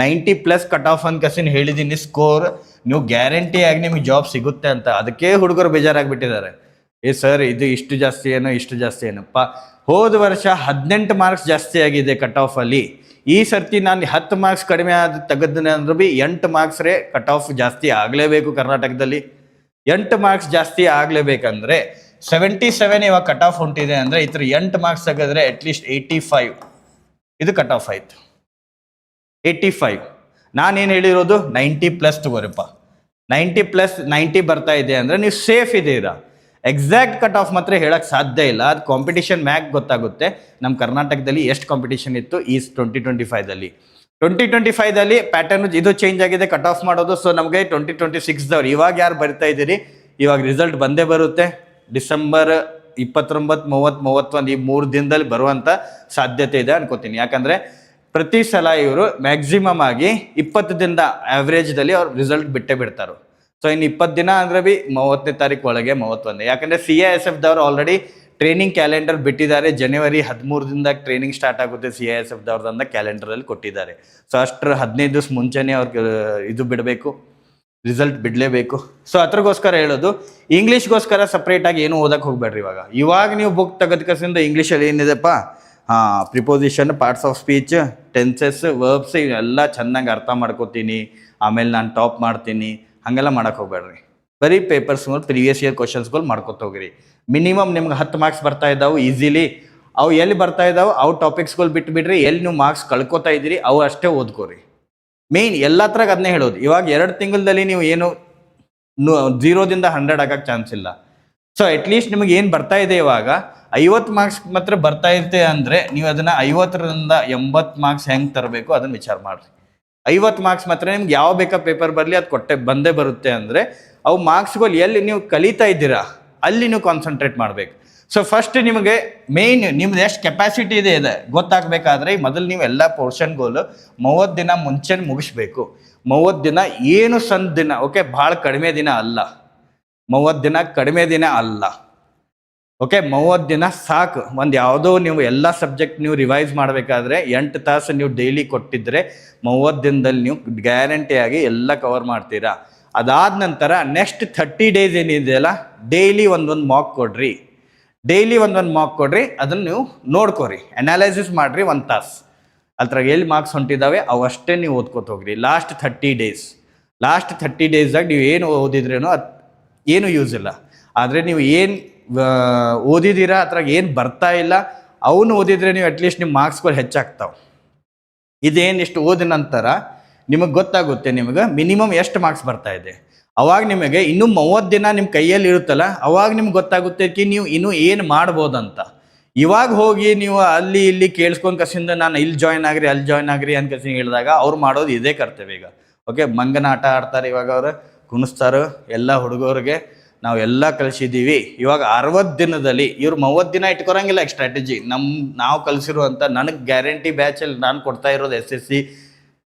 90+ ಕಟ್ ಆಫ್ ಅಂತ ಕಸಿನ್ ಹೇಳಿದ್ದೀನಿ ಸ್ಕೋರ್. ನೀವು ಗ್ಯಾರಂಟಿಯಾಗಿ ನಿಮಗೆ ಜಾಬ್ ಸಿಗುತ್ತೆ ಅಂತ. ಅದಕ್ಕೆ ಹುಡುಗರು ಬೇಜಾರಾಗಿಬಿಟ್ಟಿದ್ದಾರೆ. ಸರ್ ಇದು ಇಷ್ಟು ಜಾಸ್ತಿ ಏನಪ್ಪ. ಹೋದ ವರ್ಷ 18 ಮಾರ್ಕ್ಸ್ ಜಾಸ್ತಿ ಆಗಿದೆ ಕಟ್ ಆಫಲ್ಲಿ. ಈ ಸರ್ತಿ ನಾನು 10 ಮಾರ್ಕ್ಸ್ ಕಡಿಮೆ ತೆಗೆದ್ರೆ ಅಂದ್ರೆ ಬಿ 8 ಮಾರ್ಕ್ಸ್ ಕಟ್ ಆಫ್ ಜಾಸ್ತಿ ಆಗಲೇಬೇಕು ಕರ್ನಾಟಕದಲ್ಲಿ. 8 ಮಾರ್ಕ್ಸ್ ಜಾಸ್ತಿ ಆಗಲೇಬೇಕಂದ್ರೆ 77 ಇವಾಗ ಕಟ್ ಆಫ್ ಹೊಂಟಿದೆ ಅಂದರೆ ಈ ಥರ 8 ಮಾರ್ಕ್ಸ್ ತೆಗೆದ್ರೆ ಅಟ್ಲೀಸ್ಟ್ 85 ಇದು ಕಟ್ ಆಫ್ ಆಯಿತು. 85 ನಾನೇನು ಹೇಳಿರೋದು 90+ ತಗೋರಪ್ಪ. 90 ಬರ್ತಾ ಇದೆ ಅಂದರೆ ನೀವು ಸೇಫ್ ಇದೀರಾ. ಎಕ್ಸಾಕ್ಟ್ ಕಟ್ ಆಫ್ ಮಾತ್ರ ಹೇಳಕ್ಕೆ ಸಾಧ್ಯ ಇಲ್ಲ. ಅದು ಕಾಂಪಿಟೇಷನ್ ಮ್ಯಾಕ್ ಗೊತ್ತಾಗುತ್ತೆ ನಮ್ಮ ಕರ್ನಾಟಕದಲ್ಲಿ ಎಷ್ಟು ಕಾಂಪಿಟೇಷನ್ ಇತ್ತು ಈ 2025ದಲ್ಲಿ. 2025ದಲ್ಲಿ ಪ್ಯಾಟರ್ನ್ ಇದು ಚೇಂಜ್ ಆಗಿದೆ ಕಟ್ ಆಫ್ ಮಾಡೋದು. ಸೊ ನಮಗೆ 2026ದವ್ರು ಇವಾಗ ಯಾರು ಬರ್ತಾ ಇದ್ದೀರಿ, ಇವಾಗ ರಿಸಲ್ಟ್ ಬಂದೇ ಬರುತ್ತೆ. ಡಿಸೆಂಬರ್ 29, 30, 31 ಈ 3 ದಿನದಲ್ಲಿ ಬರುವಂಥ ಸಾಧ್ಯತೆ ಇದೆ ಅನ್ಕೋತೀನಿ. ಯಾಕಂದರೆ ಪ್ರತಿ ಸಲ ಇವರು ಮ್ಯಾಕ್ಸಿಮಮ್ ಆಗಿ 20 ದಿನದ ಆವ್ರೇಜ್ದಲ್ಲಿ ಅವ್ರು ರಿಸಲ್ಟ್ ಬಿಟ್ಟೇ ಬಿಡ್ತಾರೆ. ಸೊ ಇನ್ನು 20 ದಿನ ಅಂದರೆ ಬಿ 30ನೇ ತಾರೀಕು ಒಳಗೆ 31. ಯಾಕಂದರೆ CISFದವ್ರು ಆಲ್ರೆಡಿ ಟ್ರೈನಿಂಗ್ ಕ್ಯಾಲೆಂಡರ್ ಬಿಟ್ಟಿದ್ದಾರೆ. ಜನವರಿ 13ದಿಂದ ಟ್ರೈನಿಂಗ್ ಸ್ಟಾರ್ಟ್ ಆಗುತ್ತೆ CISFದವ್ರದ್ದು ಕ್ಯಾಲೆಂಡರಲ್ಲಿ ಕೊಟ್ಟಿದ್ದಾರೆ. ಸೊ ಅಷ್ಟರ 15 ದಿವಸ ಮುಂಚೆನೇ ಅವ್ರಿಗೆ ಇದು ಬಿಡಬೇಕು, ರಿಸಲ್ಟ್ ಬಿಡಲೇಬೇಕು. ಸೊ ಅದ್ರಗೋಸ್ಕರ ಹೇಳೋದು, ಇಂಗ್ಲೀಷ್ಗೋಸ್ಕರ ಸಪ್ರೇಟಾಗಿ ಏನು ಓದಕ್ಕೆ ಹೋಗ್ಬೇಡ್ರಿ. ಇವಾಗ ನೀವು ಬುಕ್ ತೆಗೆದ ಕಸಿಂದ ಇಂಗ್ಲೀಷಲ್ಲಿ ಏನಿದೆಪ್ಪ, preposition, parts of speech, tenses, verbs ಇವೆಲ್ಲ ಚೆನ್ನಾಗಿ ಅರ್ಥ ಮಾಡ್ಕೋತೀನಿ, ಆಮೇಲೆ ನಾನು ಟಾಪ್ ಮಾಡ್ತೀನಿ, ಹಾಗೆಲ್ಲ ಮಾಡೋಕ್ಕೆ ಹೋಗ್ಬೇಡ್ರಿ. ಬರೀ ಪೇಪರ್ಸ್ಗಳು ಪ್ರೀವಿಯಸ್ ಇಯರ್ ಕ್ವಶನ್ಸ್ಗಳು ಮಾಡ್ಕೊತ ಹೋಗ್ರಿ. ಮಿನಿಮಮ್ ನಿಮ್ಗೆ 10 ಮಾರ್ಕ್ಸ್ ಬರ್ತಾ ಇದ್ದಾವೆ ಈಸಿಲಿ. ಅವು ಎಲ್ಲಿ ಬರ್ತಾ ಇದ್ದಾವೆ ಅವು ಟಾಪಿಕ್ಸ್ಗಳು ಬಿಟ್ಬಿಡ್ರಿ. ಎಲ್ಲಿ ನೀವು ಮಾರ್ಕ್ಸ್ ಕಳ್ಕೊತಾ ಇದ್ದೀರಿ ಅವು ಅಷ್ಟೇ ಓದ್ಕೋರಿ. ಮೇಯ್ನ್ ಎಲ್ಲ ಥರಾಗ ಅದನ್ನೇ ಹೇಳೋದು. ಇವಾಗ 2 ತಿಂಗಳಲ್ಲಿ ನೀವು ಏನು 0ದಿಂದ 100 ಆಗೋಕ್ಕೆ ಚಾನ್ಸ್ ಇಲ್ಲ. ಸೊ ಅಟ್ಲೀಸ್ಟ್ ನಿಮಗೆ ಏನು ಬರ್ತಾ ಇದೆ ಇವಾಗ 50 ಮಾರ್ಕ್ಸ್ ಮಾತ್ರ ಬರ್ತಾ ಇರುತ್ತೆ ಅಂದರೆ ನೀವು ಅದನ್ನು 50ರಿಂದ 80 ಮಾರ್ಕ್ಸ್ ಹೆಂಗೆ ತರಬೇಕು ಅದನ್ನು ವಿಚಾರ ಮಾಡಿರಿ. 50 ಮಾರ್ಕ್ಸ್ ಮಾತ್ರ ನಿಮ್ಗೆ ಯಾವ ಬೇಕಾ ಪೇಪರ್ ಬರಲಿ ಅದು ಬಂದೇ ಬರುತ್ತೆ ಅಂದರೆ ಅವು ಮಾರ್ಕ್ಸ್ಗಳು ಎಲ್ಲಿ ನೀವು ಕಲಿತಾ ಇದ್ದೀರಾ ಅಲ್ಲಿ ನೀವು ಕಾನ್ಸಂಟ್ರೇಟ್ ಮಾಡಬೇಕು. ಸೊ ಫಸ್ಟ್ ನಿಮಗೆ ಮೇಯ್ನ್ ನಿಮ್ದು ಎಷ್ಟು ಕೆಪಾಸಿಟಿ ಇದೆ ಗೊತ್ತಾಗಬೇಕಾದ್ರೆ ಮೊದಲು ನೀವು ಎಲ್ಲ ಪೋರ್ಷನ್ಗಳು 30 ದಿನ ಮುಂಚೆ ಮುಗಿಸ್ಬೇಕು. 30 ದಿನ ಏನು ಸಣ್ಣ ದಿನ, ಓಕೆ, ಭಾಳ ಕಡಿಮೆ ದಿನ ಅಲ್ಲ. 30 ದಿನ ಕಡಿಮೆ ದಿನ ಅಲ್ಲ. ಓಕೆ 30 ದಿನ ಸಾಕು. ಒಂದು ಯಾವುದೋ ನೀವು ಎಲ್ಲ ಸಬ್ಜೆಕ್ಟ್ ನೀವು ರಿವೈಸ್ ಮಾಡಬೇಕಾದ್ರೆ 8 ತಾಸು ನೀವು ಡೈಲಿ ಕೊಟ್ಟಿದ್ರೆ 30 ದಿನದಲ್ಲಿ ನೀವು ಗ್ಯಾರಂಟಿಯಾಗಿ ಎಲ್ಲ ಕವರ್ ಮಾಡ್ತೀರಾ. ಅದಾದ ನಂತರ ನೆಕ್ಸ್ಟ್ 30 ಡೇಸ್ ಏನಿದೆಯಲ್ಲ, ಡೈಲಿ ಒಂದೊಂದು ಮಾಕ್ ಕೊಡ್ರಿ. ಡೈಲಿ ಒಂದೊಂದು ಮಾಕ್ ಕೊಡ್ರಿ, ಅದನ್ನು ನೀವು ನೋಡ್ಕೊರಿ, ಅನಾಲೈಸಿಸ್ ಮಾಡಿರಿ 1 ತಾಸು. ಅದ್ರಾಗ ಎಲ್ಲಿ ಮಾರ್ಕ್ಸ್ ಹೊಂಟಿದ್ದಾವೆ ಅವಷ್ಟೇ ನೀವು ಓದ್ಕೋತ ಹೋಗ್ರಿ. ಲಾಸ್ಟ್ 30 ಡೇಸ್ದಾಗ ನೀವು ಏನು ಓದಿದ್ರೇನೋ ಅದು ಏನು ಯೂಸ್ ಇಲ್ಲ. ಆದರೆ ನೀವು ಏನು ಓದಿದ್ದೀರಾ, ಅದ್ರಾಗ ಏನು ಬರ್ತಾ ಇಲ್ಲ ಅವನು ಓದಿದ್ರೆ ನೀವು ಅಟ್ಲೀಸ್ಟ್ ನಿಮ್ಮ ಮಾರ್ಕ್ಸ್ಗಳು ಹೆಚ್ಚಾಗ್ತಾವೆ. ಇದೇನು ಇಷ್ಟು ಓದಿದ ನಂತರ ನಿಮಗೆ ಗೊತ್ತಾಗುತ್ತೆ ನಿಮಗೆ ಮಿನಿಮಮ್ ಎಷ್ಟು ಮಾರ್ಕ್ಸ್ ಬರ್ತಾ ಇದೆ. ಅವಾಗ ನಿಮಗೆ ಇನ್ನೂ 30 ದಿನ ನಿಮ್ಮ ಕೈಯಲ್ಲಿ ಇರುತ್ತಲ್ಲ, ಅವಾಗ ನಿಮ್ಗೆ ಗೊತ್ತಾಗುತ್ತೆ ಕಿ ನೀವು ಇನ್ನೂ ಏನು ಮಾಡ್ಬೋದಂತ. ಇವಾಗ ಹೋಗಿ ನೀವು ಅಲ್ಲಿ ಇಲ್ಲಿ ಕೇಳಿಸ್ಕೊಂಡು ಕಸಿಂದ ನಾನು ಇಲ್ಲಿ ಜಾಯ್ನ್ ಆಗ್ರಿ ಅಲ್ಲಿ ಜಾಯ್ನ್ ಆಗ್ರಿ ಅಂತ ಕಸಿ ಹೇಳಿದಾಗ ಅವ್ರು ಮಾಡೋದು ಇದೇ ಕರ್ತವ್ಯ ಈಗ. ಓಕೆ, ಮಂಗನ ಆಟ ಆಡ್ತಾರೆ ಇವಾಗ, ಅವರು ಕುಣಿಸ್ತಾರೆ ಎಲ್ಲ ಹುಡುಗರಿಗೆ ನಾವು ಎಲ್ಲ ಕಲಿಸಿದ್ದೀವಿ. ಇವಾಗ 60 ದಿನದಲ್ಲಿ ಇವ್ರು 30 ದಿನ ಇಟ್ಕೊರಂಗಿಲ್ಲ ಸ್ಟ್ರಾಟಜಿ. ನಾವು ಕಲಿಸಿರುವಂಥ ನನಗೆ ಗ್ಯಾರಂಟಿ ಬ್ಯಾಚಲ್ಲಿ ನಾನು ಕೊಡ್ತಾ ಇರೋದು SSC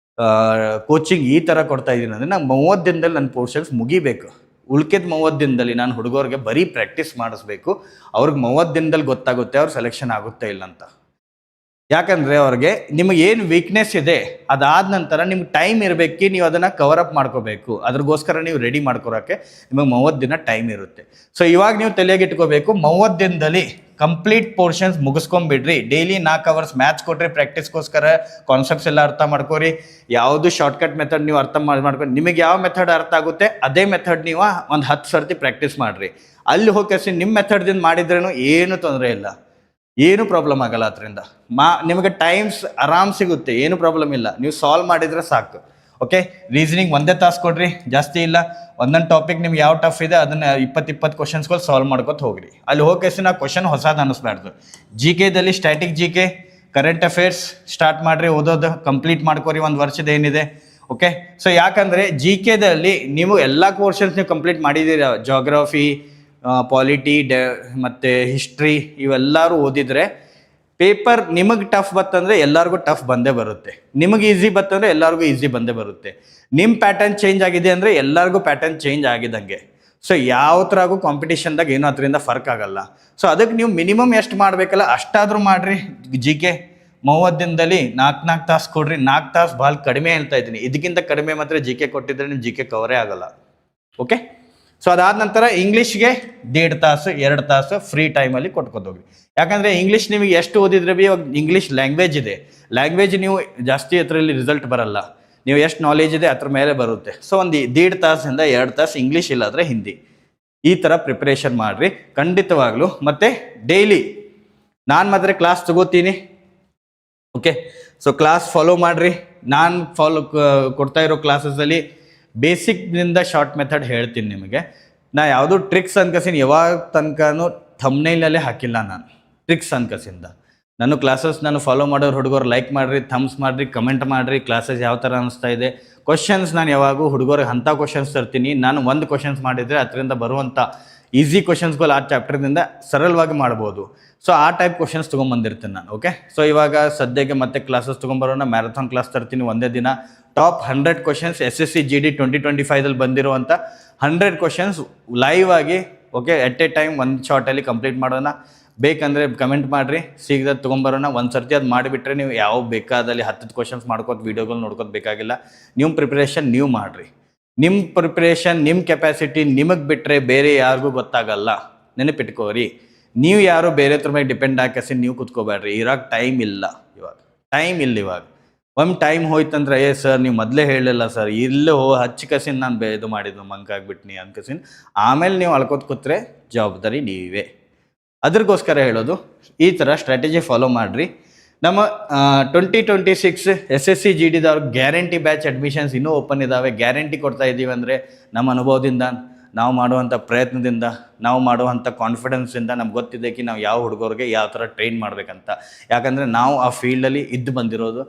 ಕೋಚಿಂಗ್ ಈ ಥರ ಕೊಡ್ತಾ ಇದ್ದೀನಿ ಅಂದರೆ ನಾನು 30 ದಿನದಲ್ಲಿ ನನ್ನ ಪೋರ್ಷನ್ಸ್ ಮುಗಿಬೇಕು. ಉಳ್ಕೆದ 30 ದಿನದಲ್ಲಿ ನಾನು ಹುಡುಗರಿಗೆ ಬರೀ ಪ್ರಾಕ್ಟೀಸ್ ಮಾಡಿಸ್ಬೇಕು. ಅವ್ರಿಗೆ 30 ದಿನದಲ್ಲಿ ಗೊತ್ತಾಗುತ್ತೆ ಅವ್ರು ಸೆಲೆಕ್ಷನ್ ಆಗುತ್ತೆ ಇಲ್ಲ ಅಂತ. ಯಾಕಂದರೆ ಅವ್ರಿಗೆ ನಿಮಗೆ ಏನು ವೀಕ್ನೆಸ್ ಇದೆ ಅದಾದ ನಂತರ ನಿಮ್ಗೆ ಟೈಮ್ ಇರಬೇಕು, ನೀವು ಅದನ್ನು ಕವರ್ ಅಪ್ ಮಾಡ್ಕೋಬೇಕು. ಅದ್ರಗೋಸ್ಕರ ನೀವು ರೆಡಿ ಮಾಡ್ಕೊಳಕ್ಕೆ ನಿಮಗೆ 30 ದಿನ ಟೈಮ್ ಇರುತ್ತೆ. ಸೊ ಇವಾಗ ನೀವು ತಲೆಗೆ ಇಟ್ಕೋಬೇಕು, 30 ದಿನದಲ್ಲಿ ಕಂಪ್ಲೀಟ್ ಪೋರ್ಷನ್ಸ್ ಮುಗಿಸ್ಕೊಂಡ್ಬಿಡ್ರಿ. ಡೈಲಿ 4 ಅವರ್ಸ್ ಮ್ಯಾಥ್ಸ್ ಕೊಟ್ರಿ ಪ್ರಾಕ್ಟೀಸ್ಗೋಸ್ಕರ, ಕಾನ್ಸೆಪ್ಟ್ಸ್ ಎಲ್ಲ ಅರ್ಥ ಮಾಡ್ಕೋರಿ. ಯಾವುದು ಶಾರ್ಟ್ಕಟ್ ಮೆಥಡ್ ನೀವು ಅರ್ಥ ಮಾಡ್ಕೊಂಡು ನಿಮಗೆ ಯಾವ ಮೆಥಡ್ ಅರ್ಥ ಆಗುತ್ತೆ ಅದೇ ಮೆಥಡ್ ನೀವು ಒಂದು 10 ಸರ್ತಿ ಪ್ರಾಕ್ಟೀಸ್ ಮಾಡಿರಿ. ಅಲ್ಲಿ ಹೋಗಿ ನಿಮ್ಮ ಮೆಥಡ್ದಿಂದ ಮಾಡಿದ್ರೇನು ಏನು ತೊಂದರೆ ಇಲ್ಲ, ಏನು ಪ್ರಾಬ್ಲಮ್ ಆಗಲ್ಲ. ಅದರಿಂದ ನಿಮಗೆ ಟೈಮ್ಸ್ ಆರಾಮ್ ಸಿಗುತ್ತೆ, ಏನು ಪ್ರಾಬ್ಲಮ್ ಇಲ್ಲ. ನೀವು ಸಾಲ್ವ್ ಮಾಡಿದರೆ ಸಾಕು. ಓಕೆ, ರೀಸನಿಂಗ್ 1 ತಾಸು ಕೊಡ್ರಿ, ಜಾಸ್ತಿ ಇಲ್ಲ. ಒಂದೊಂದು ಟಾಪಿಕ್ ನಿಮ್ಗೆ ಯಾವ ಟಫ್ ಇದೆ ಅದನ್ನು 20 ಕ್ವಶನ್ಸ್ಗಳು ಸಾಲ್ವ್ ಮಾಡ್ಕೊತ ಹೋಗ್ರಿ. ಅಲ್ಲಿ ಹೋಗಿ ನಾವು ಕ್ವಶನ್ ಹೊಸದು ಅನ್ನಿಸ್ಬಾರ್ದು. GKದಲ್ಲಿ static GK, current affairs start ಮಾಡಿರಿ ಓದೋದು, ಕಂಪ್ಲೀಟ್ ಮಾಡ್ಕೊರಿ 1 ವರ್ಷದ ಏನಿದೆ. ಓಕೆ, ಸೊ ಯಾಕಂದರೆ GKದಲ್ಲಿ ನೀವು ಎಲ್ಲ ಪೋರ್ಷನ್ಸ್ ನೀವು ಕಂಪ್ಲೀಟ್ ಮಾಡಿದ್ದೀರಾ. ಜಾಗ್ರಫಿ, ಪಾಲಿಟಿ ಮತ್ತು ಹಿಸ್ಟ್ರಿ ಇವೆಲ್ಲರೂ ಓದಿದರೆ ಪೇಪರ್ ನಿಮಗೆ ಟಫ್ ಬತ್ತಂದರೆ ಎಲ್ಲರಿಗೂ ಟಫ್ ಬಂದೇ ಬರುತ್ತೆ, ನಿಮಗೆ ಈಸಿ ಬತ್ತಂದರೆ ಎಲ್ಲರಿಗೂ ಈಸಿ ಬಂದೇ ಬರುತ್ತೆ. ನಿಮ್ಮ ಪ್ಯಾಟರ್ನ್ ಚೇಂಜ್ ಆಗಿದೆ ಅಂದರೆ ಎಲ್ಲರಿಗೂ ಪ್ಯಾಟರ್ನ್ ಚೇಂಜ್ ಆಗಿದ್ದಂಗೆ. ಸೊ ಯಾವ ಥರಾಗೂ ಕಾಂಪಿಟೇಷನ್ದಾಗ ಏನೂ ಅದರಿಂದ ಫರ್ಕ್ ಆಗಲ್ಲ. ಸೊ ಅದಕ್ಕೆ ನೀವು ಮಿನಿಮಮ್ ಎಷ್ಟು ಮಾಡಬೇಕಲ್ಲ ಅಷ್ಟಾದರೂ ಮಾಡಿರಿ. GK 30 ದಿನದಲ್ಲಿ 4 ತಾಸು ಕೊಡ್ರಿ. 4 ತಾಸು ಭಾಳ ಕಡಿಮೆ ಹೇಳ್ತಾ ಇದ್ದೀನಿ, ಇದಕ್ಕಿಂತ ಕಡಿಮೆ ಮಾತ್ರ GK ಕೊಟ್ಟಿದ್ರೆ ನಿಮ್ಮ GK ಕವರೇ ಆಗಲ್ಲ. ಓಕೆ, ಸೊ ಅದಾದ ನಂತರ ಇಂಗ್ಲೀಷ್ಗೆ 1.5 ತಾಸು 2 ತಾಸು ಫ್ರೀ ಟೈಮಲ್ಲಿ ಕೊಟ್ಕೊತೋಗ್ರಿ. ಯಾಕಂದರೆ ಇಂಗ್ಲೀಷ್ ನಿಮಗೆ ಎಷ್ಟು ಓದಿದ್ರೆ ಭೀ ಇವಾಗ ಇಂಗ್ಲೀಷ್ ಲ್ಯಾಂಗ್ವೇಜ್ ಇದೆ. ಲ್ಯಾಂಗ್ವೇಜ್ ನೀವು ಜಾಸ್ತಿ ಅದರಲ್ಲಿ ರಿಸಲ್ಟ್ ಬರಲ್ಲ, ನೀವು ಎಷ್ಟು ನಾಲೆಜ್ ಇದೆ ಅದ್ರ ಮೇಲೆ ಬರುತ್ತೆ. ಸೊ ಒಂದು 1.5 ತಾಸಿಂದ 2 ತಾಸು ಇಂಗ್ಲೀಷ್ ಇಲ್ಲಾಂದರೆ ಹಿಂದಿ, ಈ ಥರ ಪ್ರಿಪ್ರೇಷನ್ ಮಾಡಿರಿ ಖಂಡಿತವಾಗ್ಲೂ. ಮತ್ತು ಡೈಲಿ ನಾನು ಮಾತ್ರ ಕ್ಲಾಸ್ ತಗೋತೀನಿ. ಓಕೆ, ಸೊ ಕ್ಲಾಸ್ ಫಾಲೋ ಮಾಡಿರಿ. ನಾನು ಕೊಡ್ತಾ ಇರೋ ಕ್ಲಾಸಸಲ್ಲಿ ಬೇಸಿಕ್ನಿಂದ ಶಾರ್ಟ್ ಮೆಥಡ್ ಹೇಳ್ತೀನಿ ನಿಮಗೆ. ನಾ ಯಾವುದೂ ಟ್ರಿಕ್ಸ್ ಅನ್ಕಸಿನ ಯಾವಾಗ ತನಕನೂ ಥಂಬ್ನೈಲಲ್ಲೇ ಹಾಕಿಲ್ಲ ನಾನು. ಟ್ರಿಕ್ಸ್ ಅನ್ಕಸಿಂದ ನಾನು ಕ್ಲಾಸಸ್ ನಾನು ಫಾಲೋ ಮಾಡೋರು ಹುಡುಗರು ಲೈಕ್ ಮಾಡಿರಿ, ಥಮ್ಸ್ ಮಾಡಿರಿ, ಕಮೆಂಟ್ ಮಾಡಿರಿ, ಕ್ಲಾಸಸ್ ಯಾವ ಥರ ಅನ್ನಿಸ್ತಾ ಇದೆ. ಕ್ವಶನ್ಸ್ ನಾನು ಯಾವಾಗೂ ಹುಡುಗರಿಗೆ ಅಂಥ ಕ್ವಶನ್ಸ್ ತರ್ತೀನಿ. ನಾನು ಒಂದು ಕ್ವಶನ್ಸ್ ಮಾಡಿದರೆ ಅದರಿಂದ ಬರುವಂಥ ಈಸಿ ಕ್ವಶನ್ಸ್ಗಳು ಆ ಚಾಪ್ಟರ್ದಿಂದ ಸರಳವಾಗಿ ಮಾಡ್ಬೋದು. ಸೊ ಆ ಟೈಪ್ ಕ್ವಶನ್ಸ್ ತೊಗೊಂಬಂದಿರ್ತೀನಿ ನಾನು. ಓಕೆ, ಸೊ ಇವಾಗ ಸದ್ಯಕ್ಕೆ ಮತ್ತೆ ಕ್ಲಾಸಸ್ ತೊಗೊಂಬರೋಣ. ಮ್ಯಾರಥಾನ್ ಕ್ಲಾಸ್ ತರ್ತೀನಿ ಒಂದೇ ದಿನ. ಟಾಪ್ 100 ಕ್ವಶನ್ಸ್ SSC GD 2025ದಲ್ಲಿ ಬಂದಿರುವಂಥ 100 ಕ್ವಶನ್ಸ್ ಲೈವ್ ಆಗಿ, ಓಕೆ, ಎಟ್ ಎ ಟೈಮ್ ಒಂದು ಶಾರ್ಟಲ್ಲಿ ಕಂಪ್ಲೀಟ್ ಮಾಡೋಣ. ಬೇಕಂದರೆ ಕಮೆಂಟ್ ಮಾಡಿರಿ, ಸಿಗದ ತೊಗೊಂಬರೋಣ. ಒಂದು ಸರ್ತಿ ಅದು ಮಾಡಿಬಿಟ್ರೆ ನೀವು ಯಾವ ಬೇಕಾದಲ್ಲಿ 10 ಕ್ವಶನ್ಸ್ ಮಾಡ್ಕೋತ ವೀಡಿಯೋಗಳು ನೋಡ್ಕೋತ ಬೇಕಾಗಿಲ್ಲ. ನಿಮ್ಮ ಪ್ರಿಪ್ರೇಷನ್ ನೀವು ಮಾಡಿರಿ. ನಿಮ್ಮ ಪ್ರಿಪ್ರೇಷನ್ ನಿಮ್ಮ ಕೆಪಾಸಿಟಿ ನಿಮಗೆ ಬಿಟ್ಟರೆ ಬೇರೆ ಯಾರಿಗೂ ಗೊತ್ತಾಗಲ್ಲ. ನೆನಪಿಟ್ಕೋರಿ, ನೀವು ಯಾರು ಬೇರೆ ಹತ್ರ ಮೇಲೆ ಡಿಪೆಂಡ್ ಹಾಕಿಸಿ ನೀವು ಕೂತ್ಕೋಬೇಡ್ರಿ. ಇರೋಕ್ಕೆ ಟೈಮ್ ಇಲ್ಲ ಇವಾಗ. ಒಮ್ಮೆ ಟೈಮ್ ಹೋಯ್ತಂದ್ರೆ ಸರ್ ನೀವು ಮೊದಲೇ ಹೇಳಿಲ್ಲ ಸರ್, ಇಲ್ಲೇ ಹಚ್ಚಿಕಸಿನ ನಾನು ಇದು ಮಾಡಿದ್ದು ಮಂಕಾಗ್ಬಿಟ್ನಿ ಅನ್ಕಸಿನ ಆಮೇಲೆ ನೀವು ಅಳ್ಕೋತ ಕೂತ್ರೆ ಜವಾಬ್ದಾರಿ ನೀವೇ. ಅದ್ರಗೋಸ್ಕರ ಹೇಳೋದು ಈ ಥರ ಸ್ಟ್ರಾಟಜಿ ಫಾಲೋ ಮಾಡಿರಿ. ನಮ್ಮ 2026 SSC GDದವ್ರಿಗೆ ಗ್ಯಾರಂಟಿ ಬ್ಯಾಚ್ ಅಡ್ಮಿಷನ್ಸ್ ಇನ್ನೂ ಓಪನ್ ಇದ್ದಾವೆ. ಗ್ಯಾರಂಟಿ ಕೊಡ್ತಾ ಇದ್ದೀವಿ ಅಂದರೆ ನಮ್ಮ ಅನುಭವದಿಂದ, ನಾವು ಮಾಡುವಂಥ ಪ್ರಯತ್ನದಿಂದ, ನಾವು ಮಾಡುವಂಥ ಕಾನ್ಫಿಡೆನ್ಸಿಂದ ನಮ್ಗೆ ಗೊತ್ತಿದೆ ಕಿ ನಾವು ಯಾವ ಹುಡುಗರಿಗೆ ಯಾವ ಥರ ಟ್ರೈನ್ ಮಾಡಬೇಕಂತ. ಯಾಕಂದರೆ ನಾವು ಆ ಫೀಲ್ಡಲ್ಲಿ ಇದ್ದು ಬಂದಿರೋದು,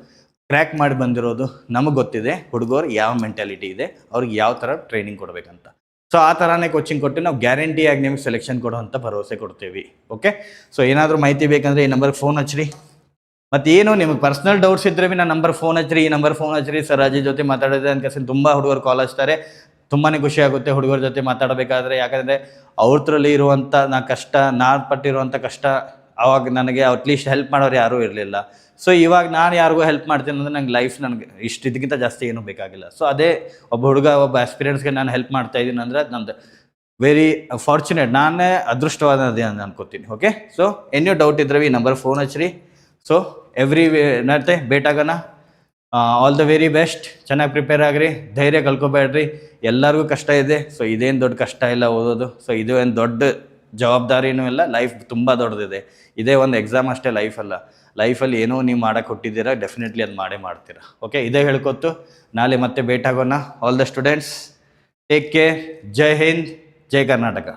ಕ್ರ್ಯಾಕ್ ಮಾಡಿ ಬಂದಿರೋದು, ನಮಗೆ ಗೊತ್ತಿದೆ ಹುಡುಗರು ಯಾವ ಮೆಂಟಾಲಿಟಿ ಇದೆ, ಅವ್ರಿಗೆ ಯಾವ ಥರ ಟ್ರೈನಿಂಗ್ ಕೊಡಬೇಕಂತ. ಸೊ ಆ ಥರನೇ ಕೋಚಿಂಗ್ ಕೊಟ್ಟು ನಾವು ಗ್ಯಾರಂಟಿಯಾಗಿ ನಿಮಗೆ ಸೆಲೆಕ್ಷನ್ ಕೊಡುವಂಥ ಭರವಸೆ ಕೊಡ್ತೀವಿ. ಓಕೆ, ಸೊ ಏನಾದರೂ ಮಾಹಿತಿ ಬೇಕಂದರೆ ಈ ನಂಬರ್ಗೆ ಫೋನ್ ಹಚ್ಚಿರಿ. ಮತ್ತು ಏನು ನಿಮಗೆ ಪರ್ಸ್ನಲ್ ಡೌಟ್ಸ್ ಇದ್ದರೆ ಭೀ ನನ್ನ ನಂಬರ್ ಫೋನ್ ಹಚ್ಚಿರಿ. ಈ ನಂಬರ್ ಫೋನ್ ಹಚ್ಚಿರಿ. ಸರ್ ರಾಜಿ ಜೊತೆ ಮಾತಾಡಿದೆ ಅನ್ಕಸಿನ ತುಂಬ ಹುಡುಗರು ಕಾಲ್ ಹಚ್ತಾರೆ. ತುಂಬಾ ಖುಷಿ ಆಗುತ್ತೆ ಹುಡುಗರ ಜೊತೆ ಮಾತಾಡಬೇಕಾದ್ರೆ. ಯಾಕಂದರೆ ಅವ್ರದ್ರಲ್ಲಿ ಇರುವಂಥ ನಾನು ಪಟ್ಟಿರುವಂಥ ಕಷ್ಟ ಆವಾಗ ನನಗೆ ಅಟ್ಲೀಸ್ಟ್ ಹೆಲ್ಪ್ ಮಾಡೋರು ಯಾರೂ ಇರಲಿಲ್ಲ. ಸೊ ಇವಾಗ ನಾನು ಯಾರಿಗೂ ಹೆಲ್ಪ್ ಮಾಡ್ತೀನಿ ಅಂದರೆ ನನಗೆ ಲೈಫ್ ನನಗೆ ಇದಕ್ಕಿಂತ ಜಾಸ್ತಿ ಏನೂ ಬೇಕಾಗಿಲ್ಲ. ಸೊ ಅದೇ ಒಬ್ಬ ಹುಡುಗ ಒಬ್ಬ ಆಸ್ಪಿರೆಂಟ್ಸ್ಗೆ ನಾನು ಹೆಲ್ಪ್ ಮಾಡ್ತಾ ಇದ್ದೀನಿ ಅಂದರೆ ನಂದು ವೆರಿ ಫಾರ್ಚುನೇಟ್, ನಾನೇ ಅದೃಷ್ಟವಾದದೇ ಅಂತ ಅನ್ಕೋತೀನಿ. ಓಕೆ, ಸೊ ಏನೂ ಡೌಟ್ ಇದ್ರೆ ಈ ನಂಬರ್ ಫೋನ್ ಹಚ್ಚಿರಿ. ಸೊ ನಡತೆ ಭೇಟಾಗೋಣ. All the very best. ಚೆನ್ನಾಗಿ ಪ್ರಿಪೇರ್ ಆಗಿರಿ, ಧೈರ್ಯ ಕಳ್ಕೊಬೇಡ್ರಿ. ಎಲ್ಲರಿಗೂ ಕಷ್ಟ ಇದೆ. ಸೊ ಇದೇನು ದೊಡ್ಡ ಕಷ್ಟ ಇಲ್ಲ ಓದೋದು. ಸೊ ಇದು ಏನು ದೊಡ್ಡ ಜವಾಬ್ದಾರಿನೂ ಇಲ್ಲ. ಲೈಫ್ ತುಂಬ ದೊಡ್ಡದಿದೆ. ಇದೇ ಒಂದು ಎಕ್ಸಾಮ್ ಅಷ್ಟೇ, ಲೈಫ್ ಅಲ್ಲ. ಲೈಫಲ್ಲಿ ಏನೋ ನೀವು ಮಾಡಕ್ಕೆ ಕೊಟ್ಟಿದ್ದೀರಾ, ಡೆಫಿನೆಟ್ಲಿ ಅದು ಮಾಡ್ತೀರಾ. ಓಕೆ, ಇದೇ ಹೇಳ್ಕೊತು ನಾಳೆ ಮತ್ತೆ ಭೇಟಾಗೋಣ. All the students, take care. ಜೈ ಹಿಂದ್, ಜೈ ಕರ್ನಾಟಕ.